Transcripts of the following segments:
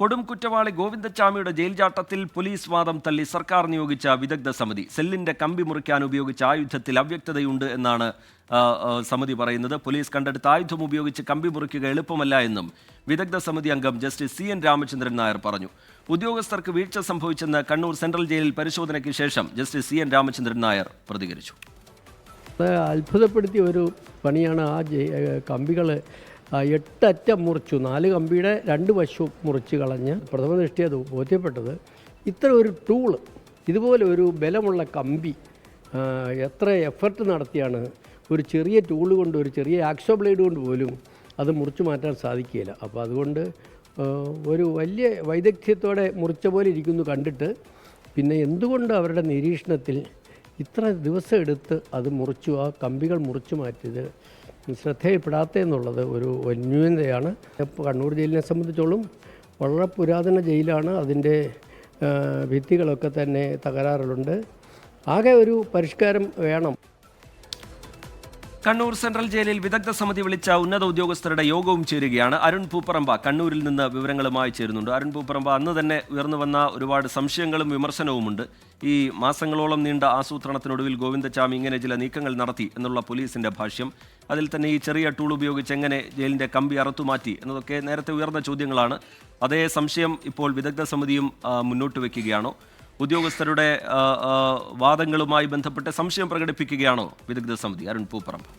കൊടും കുറ്റവാളി ഗോവിന്ദച്ചാമിയുടെ jail ചാട്ടത്തിൽ police വാദം തള്ളി സർക്കാർ നിയോഗിച്ച വിദഗ്ധ സമിതി. സെല്ലിന്റെ കമ്പി മുറിക്കാൻ ഉപയോഗിച്ച ആയുധത്തിൽ അവ്യക്തതയുണ്ട് എന്നാണ് സമിതി പറയുന്നത്. പോലീസ് കണ്ടെടുത്ത ആയുധം ഉപയോഗിച്ച് കമ്പി മുറിക്കുക എളുപ്പമല്ല എന്നും വിദഗ്ധ സമിതി അംഗം ജസ്റ്റിസ് CN രാമചന്ദ്രൻ നായർ പറഞ്ഞു. ഉദ്യോഗസ്ഥർക്ക് വീഴ്ച സംഭവിച്ചെന്ന് കണ്ണൂർ സെൻട്രൽ ജയിലിൽ പരിശോധനയ്ക്ക് ശേഷം ജസ്റ്റിസ് CN രാമചന്ദ്രൻ നായർ പ്രതികരിച്ചു. അത്ഭുതപ്പെടുത്തിയ ഒരു പണിയാണ്. ആ കമ്പികൾ 8 അറ്റം മുറിച്ചു, 4 കമ്പിയുടെ 2 വശവും മുറിച്ച് കളഞ്ഞ് പ്രഥമ ദൃഷ്ടിയ ബോധ്യപ്പെട്ടത് ഇത്ര ഒരു ടൂള്, ഇതുപോലെ ഒരു ബലമുള്ള കമ്പി എത്ര എഫർട്ട് നടത്തിയാണ് ഒരു ചെറിയ ടൂള് കൊണ്ട്, ഒരു ചെറിയ ആക്സോ ബ്ലേഡ് കൊണ്ട് പോലും അത് മുറിച്ചു മാറ്റാൻ സാധിക്കുകയില്ല. അപ്പോൾ അതുകൊണ്ട് ഒരു വലിയ വൈദഗ്ധ്യത്തോടെ മുറിച്ച പോലെ ഇരിക്കുന്നു കണ്ടിട്ട്. പിന്നെ എന്തുകൊണ്ട് അവരുടെ നിരീക്ഷണത്തിൽ ഇത്ര ദിവസം എടുത്ത് അത് മുറിച്ചു, ആ കമ്പികൾ മുറിച്ചു മാറ്റിയത് ശ്രദ്ധയിൽപ്പെടാത്തെന്നുള്ളത് ഒരു ന്യൂനതയാണ്. കണ്ണൂർ ജയിലിനെ സംബന്ധിച്ചോളം വളരെ പുരാതന ജയിലാണ്. അതിൻ്റെ ഭിത്തികളൊക്കെ തന്നെ തകരാറിലുണ്ട്. ആകെ ഒരു പരിഷ്കാരം വേണം. കണ്ണൂർ സെൻട്രൽ ജയിലിൽ വിദഗ്ധ സമിതി വിളിച്ച ഉന്നത ഉദ്യോഗസ്ഥരുടെ യോഗവും ചേരുകയാണ്. അരുൺ പൂപ്പറമ്പ കണ്ണൂരിൽ നിന്ന് വിവരങ്ങളുമായി ചേരുന്നുണ്ട്. അരുൺ പൂപ്പറമ്പ, അന്ന് തന്നെ ഉയർന്നു വന്ന ഒരുപാട് സംശയങ്ങളും വിമർശനവുമുണ്ട്. ഈ മാസങ്ങളോളം നീണ്ട ആസൂത്രണത്തിനൊടുവിൽ ഗോവിന്ദച്ചാമി ഇങ്ങനെ ചില നീക്കങ്ങൾ നടത്തി എന്നുള്ള പോലീസിന്റെ ഭാഷ്യം, അതിൽ തന്നെ ഈ ചെറിയ ടൂൾ ഉപയോഗിച്ച് എങ്ങനെ ജയിലിന്റെ കമ്പി അറുത്തുമാറ്റി എന്നതൊക്കെ നേരത്തെ ഉയർന്ന ചോദ്യങ്ങളാണ്. അതേ സംശയം ഇപ്പോൾ വിദഗ്ധ സമിതിയും മുന്നോട്ട് വയ്ക്കുകയാണോ? ഉദ്യോഗസ്ഥരുടെ വാദങ്ങളുമായി ബന്ധപ്പെട്ട് സംശയം പ്രകടിപ്പിക്കുകയാണോ വിദഗ്ധ സമിതി? അരുൺ പൂപ്പറമ്പ്.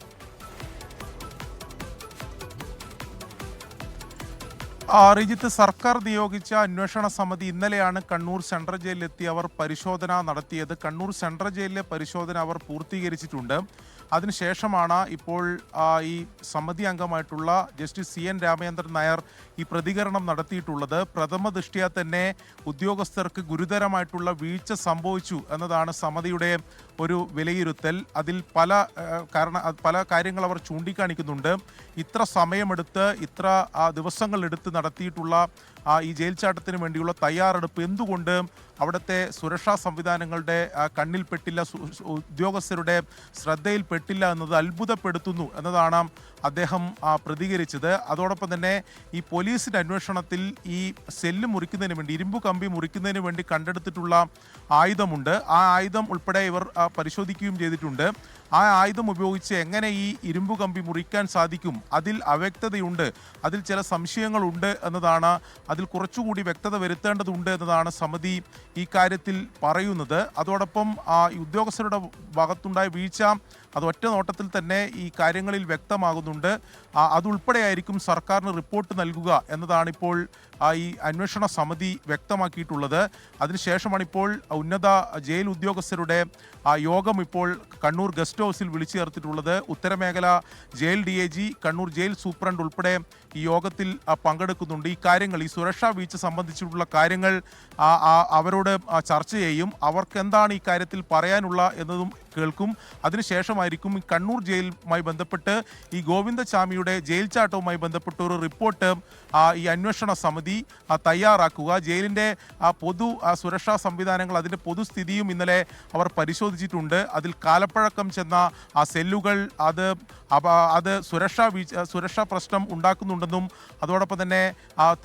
റിജിത്ത്, സർക്കാർ നിയോഗിച്ച അന്വേഷണ സമിതി ഇന്നലെയാണ് കണ്ണൂർ സെൻട്രൽ ജയിലിലെത്തി അവർ പരിശോധന നടത്തിയത്. കണ്ണൂർ സെൻട്രൽ ജയിലിലെ പരിശോധന അവർ പൂർത്തീകരിച്ചിട്ടുണ്ട്. അതിനുശേഷമാണ് ഇപ്പോൾ ഈ സമിതി അംഗമായിട്ടുള്ള ജസ്റ്റിസ് CN രാമചന്ദ്രൻ നായർ ഈ പ്രതികരണം നടത്തിയിട്ടുള്ളത്. പ്രഥമ ദൃഷ്ട്യാ തന്നെ ഉദ്യോഗസ്ഥർക്ക് ഗുരുതരമായിട്ടുള്ള വീഴ്ച സംഭവിച്ചു എന്നതാണ് സമിതിയുടെ ഒരു വിലയിരുത്തൽ. അതിൽ പല കാര്യങ്ങൾ അവർ ചൂണ്ടിക്കാണിക്കുന്നുണ്ട്. ഇത്ര സമയമെടുത്ത് ഇത്ര ദിവസങ്ങളെടുത്ത് നടത്തിയിട്ടുള്ള ഈ ജയിൽ ചാട്ടത്തിന് വേണ്ടിയുള്ള തയ്യാറെടുപ്പ് എന്തുകൊണ്ട് അവിടുത്തെ സുരക്ഷാ സംവിധാനങ്ങളുടെ കണ്ണിൽപ്പെട്ടില്ല, ഉദ്യോഗസ്ഥരുടെ ശ്രദ്ധയിൽപ്പെട്ടില്ല എന്നത് അത്ഭുതപ്പെടുത്തുന്നു എന്നതാണ് അദ്ദേഹം പ്രതികരിച്ചത്. അതോടൊപ്പം തന്നെ ഈ പോലീസിൻ്റെ അന്വേഷണത്തിൽ ഈ സെല്ല് മുറിക്കുന്നതിന് വേണ്ടി, ഇരുമ്പ് കമ്പി മുറിക്കുന്നതിന് വേണ്ടി കണ്ടെടുത്തിട്ടുള്ള ആയുധമുണ്ട്. ആ ആയുധം ഉൾപ്പെടെ ഇവർ പരിശോധിക്കുകയും ചെയ്തിട്ടുണ്ട്. ആ ആയുധം ഉപയോഗിച്ച് എങ്ങനെ ഈ ഇരുമ്പ് കമ്പി മുറിക്കാൻ സാധിക്കും, അതിൽ അവ്യക്തതയുണ്ട്, അതിൽ ചില സംശയങ്ങളുണ്ട് എന്നതാണ്, അതിൽ കുറച്ചുകൂടി വ്യക്തത വരുത്തേണ്ടതുണ്ട് എന്നതാണ് സമിതി ഈ കാര്യത്തിൽ പറയുന്നത്. അതോടൊപ്പം ഈ ഉദ്യോഗസ്ഥരുടെ ഭാഗത്തുണ്ടായ വീഴ്ച അത് ഒറ്റ നോട്ടത്തിൽ തന്നെ ഈ കാര്യങ്ങളിൽ വ്യക്തമാകുന്നുണ്ട്. അതുൾപ്പെടെയായിരിക്കും സർക്കാരിന് റിപ്പോർട്ട് നൽകുക എന്നതാണ് ഇപ്പോൾ ഈ അന്വേഷണ സമിതി വ്യക്തമാക്കിയിട്ടുള്ളത്. അതിനുശേഷമാണ് ഇപ്പോൾ ഉന്നത ജയിൽ ഉദ്യോഗസ്ഥരുടെ യോഗം ഇപ്പോൾ കണ്ണൂർ ഗസ്റ്റ് ഹൗസിൽ വിളിച്ചു ചേർത്തിട്ടുള്ളത്. ഉത്തരമേഖല jail DIG, Kannur jail superintendent ഉൾപ്പെടെ ഈ യോഗത്തിൽ പങ്കെടുക്കുന്നുണ്ട്. ഈ കാര്യങ്ങൾ, ഈ സുരക്ഷാ വീഴ്ച സംബന്ധിച്ചിട്ടുള്ള കാര്യങ്ങൾ അവരോട് ചർച്ച ചെയ്യും. അവർക്ക് എന്താണ് ഈ കാര്യത്തിൽ പറയാനുള്ള എന്നതും കേൾക്കും. അതിനുശേഷമായിരിക്കും ഈ കണ്ണൂർ ജയിലുമായി ബന്ധപ്പെട്ട് ഈ ഗോവിന്ദച്ചാമിയുടെ ജയിൽ ചാട്ടവുമായി ബന്ധപ്പെട്ട ഒരു റിപ്പോർട്ട് ഈ അന്വേഷണ സമിതി തയ്യാറാക്കുക. ജയിലിൻ്റെ പൊതു സുരക്ഷാ സംവിധാനങ്ങൾ, അതിൻ്റെ പൊതുസ്ഥിതിയും ഇന്നലെ അവർ പരിശോധിച്ചിട്ടുണ്ട്. അതിൽ കാലപ്പഴക്കം ചെന്ന സെല്ലുകൾ അത് സുരക്ഷാ പ്രശ്നം ഉണ്ടാക്കുന്നുണ്ടെന്നും അതോടൊപ്പം തന്നെ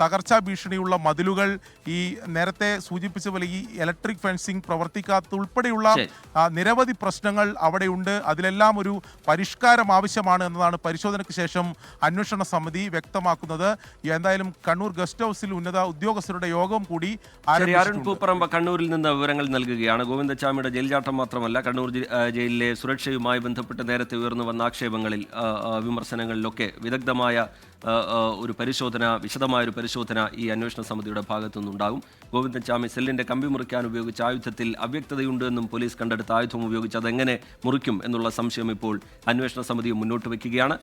തകർച്ചാ ഭീഷണിയുള്ള മതിലുകൾ, ഈ നേരത്തെ സൂചിപ്പിച്ച പോലെ ഈ ഇലക്ട്രിക് ഫെൻസിങ് പ്രവർത്തിക്കാത്ത ഉൾപ്പെടെയുള്ള നിരവധി പ്രശ്നങ്ങൾ അവിടെയുണ്ട്. അതിലെല്ലാം ഒരു പരിഷ്കാരം ആവശ്യമാണ് എന്നതാണ് പരിശോധനയ്ക്ക് ശേഷം അന്വേഷണ സമിതി വ്യക്തമാക്കുന്നത്. എന്തായാലും കണ്ണൂർ ഗസ്റ്റ് ഹൗസിൽ ഉന്നത ഉദ്യോഗസ്ഥരുടെ യോഗം കൂടി അരുൺ പൂപ്പറമ്പ കണ്ണൂരിൽ നിന്ന് വിവരങ്ങൾ നൽകുകയാണ്. ഗോവിന്ദച്ചാമിയുടെ ജയിൽ ചാട്ടം മാത്രമല്ല, കണ്ണൂർ ജയിലിലെ സുരക്ഷയുമായി ബന്ധപ്പെട്ട് നേരത്തെ ഉയർന്നു വന്ന ആക്ഷേപങ്ങളിൽ, വിമർശനങ്ങളിലൊക്കെ വിദഗ്ധമായ ഒരു പരിശോധന, വിശദമായൊരു പരിശോധന ഈ അന്വേഷണ സമിതിയുടെ ഭാഗത്തുനിന്നുണ്ടാകും. ഗോവിന്ദച്ചാമി സെല്ലിന്റെ കമ്പി മുറിക്കാൻ ഉപയോഗിച്ച ആയുധത്തിൽ അവ്യക്തതയുണ്ട് എന്നും പോലീസ് കണ്ടെടുത്ത ആയുധം ഉപയോഗിച്ച് അതെങ്ങനെ മുറിക്കും എന്നുള്ള സംശയം ഇപ്പോൾ അന്വേഷണ സമിതി മുന്നോട്ട് വയ്ക്കുകയാണ്.